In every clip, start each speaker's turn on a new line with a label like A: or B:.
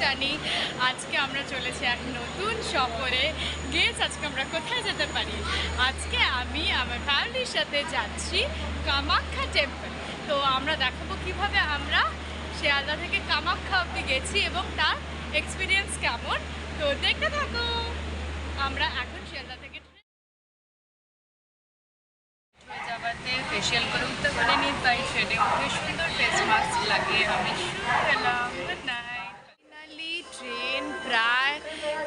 A: জানি আজকে আমরা চলেছি এক নতুন সফরে। গেস আজকে আমরা কোথায় যেতে পারি? আজকে আমি আমার ফ্যামিলির সাথে যাচ্ছি কামাখ্যা টেম্পল। তো আমরা দেখাবো কিভাবে আমরা শিয়ালদা থেকে কামাখ্যা অবধি গেছি এবং তার এক্সপিরিয়েন্স কেমন। তো দেখতে থাকো। আমরা এখন শিয়ালদা থেকে যাবাতে ফেশিয়াল করে উঠতে পারিনি, তাই শেডে খুবই সুন্দর ফেস মাস্ক লাগিয়ে আমি শুরু পেলাম। Good night. ফাইনালি ট্রেন প্রায়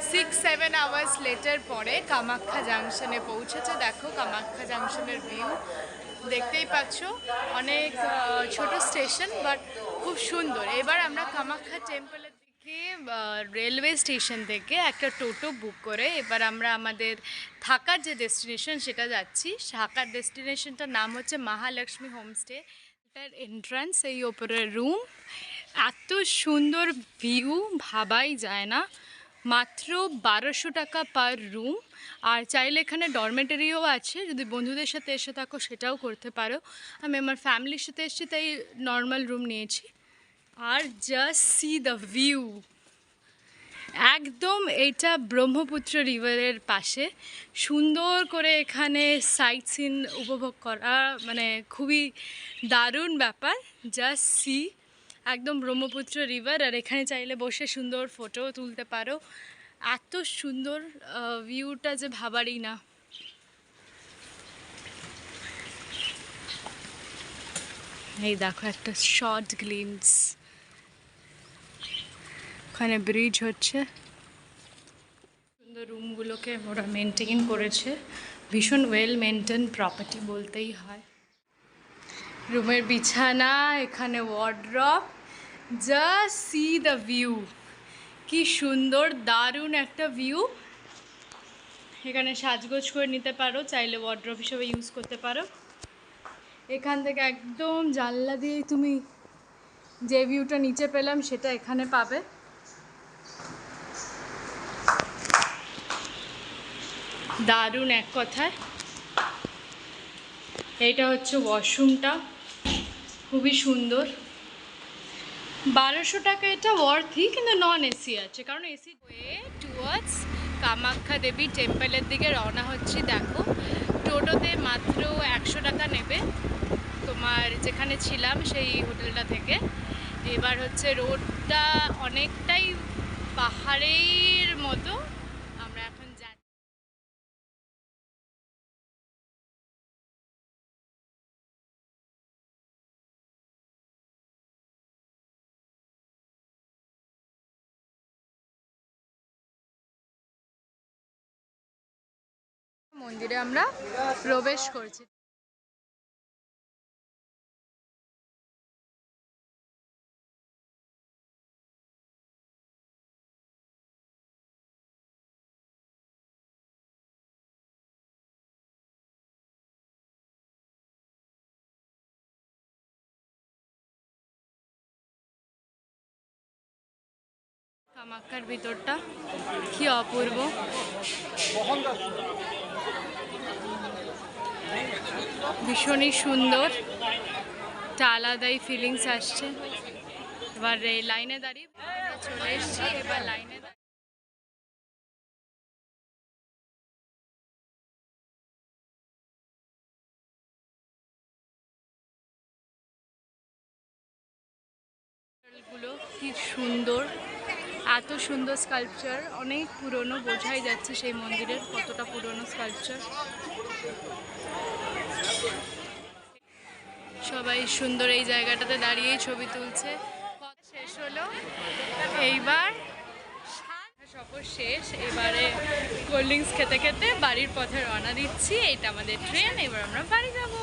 A: 6-7 আওয়ার্স লেটার পরে কামাখ্যা জাংশনে পৌঁছেছে। দেখো কামাখ্যা জাংশনের ভিউ দেখতেই পাচ্ছ, অনেক ছোট স্টেশন বাট খুব সুন্দর। এবার আমরা কামাখ্যা টেম্পলের দিকে রেলওয়ে স্টেশন থেকে একটা টোটো বুক করে এবার আমরা আমাদের থাকার যে ডেস্টিনেশন সেটা যাচ্ছি। থাকার ডেস্টিনেশনটার নাম হচ্ছে মহালক্ষ্মী হোমস্টে। এটার এন্ট্রান্স এই ওপরের রুম, এত সুন্দর ভিউ ভাবাই যায় না। মাত্র 1200 টাকা পার রুম। আর চাইলে এখানে ডরমেটরিও আছে, যদি বন্ধুদের সাথে এসে থাকো সেটাও করতে পারো। আমি আমার ফ্যামিলির সাথে এসেছি তাই নর্মাল রুম নিয়েছি। আর জাস্ট সি দ্য ভিউ, একদম এটা ব্রহ্মপুত্র রিভারের পাশে। সুন্দর করে এখানে সাইট সিন উপভোগ করা মানে খুবই দারুণ ব্যাপার। জাস্ট সি একদম ব্রহ্মপুত্র রিভার, আর এখানে চাইলে বসে সুন্দর ফটো তুলতে পারো। এত সুন্দর ভিউটা যে ভাবারই না। এই দেখো একটা শর্ট গ্লিমস, ওখানে ব্রিজ হচ্ছে। সুন্দর রুমগুলোকে ওরা মেনটেন করেছে, ভীষণ ওয়েল মেনটেন প্রপার্টি বলতেই হয়। রুমের বিছানা, এখানে wardrobe, just see the view, কি সুন্দর দারুণ একটা ভিউ। এখানে সাজগোজ করে নিতে পারো, চাইলে ওয়ার্ড্রপ হিসেবে ইউজ করতে পারো। এখান থেকে একদম জানলা দিয়ে তুমি যে ভিউটা নিচে পেলাম সেটা এখানে পাবে। দারুণ এক কথায়। এইটা হচ্ছে ওয়াশরুমটা, খুবই সুন্দর। 1200 টাকা এটা ওয়ার্থই, কিন্তু নন এসি আছে, কারণ এসি হয়ে টুয়ার্ডস কামাখ্যা দেবী টেম্পলের দিকে রওনা হচ্ছি। দেখো টোটোতে মাত্র 100 টাকা নেবে তোমার যেখানে ছিলাম সেই হোটেলটা থেকে। এবার হচ্ছে রোডটা অনেকটাই পাহাড়ের মতো। আমরা এখন যাচ্ছি মন্দিরে, আমরা প্রবেশ করছি। কামাখ্যার ভিতরটা কি অপূর্ব, ভীষণই সুন্দর, একটা আলাদাই ফিলিংস আসছে। এবার এই লাইনে দাঁড়িয়ে চলে এসেছি, এবার লাইনে গুলো কি সুন্দর, এত সুন্দর স্কাল্পচার, অনেক পুরনো, বোঝাই যাচ্ছে সেই মন্দিরের কতটা পুরনো স্কাল্পচার। সবাই সুন্দর এই জায়গাটাতে দাঁড়িয়েই ছবি তুলছে। শেষ হলো, এইবার সফর শেষ। এবারে কোল্ড ড্রিঙ্কস খেতে খেতে বাড়ির পথে রওনা দিচ্ছি। এটা আমাদের ট্রেন, এবার আমরা বাড়ি যাবো।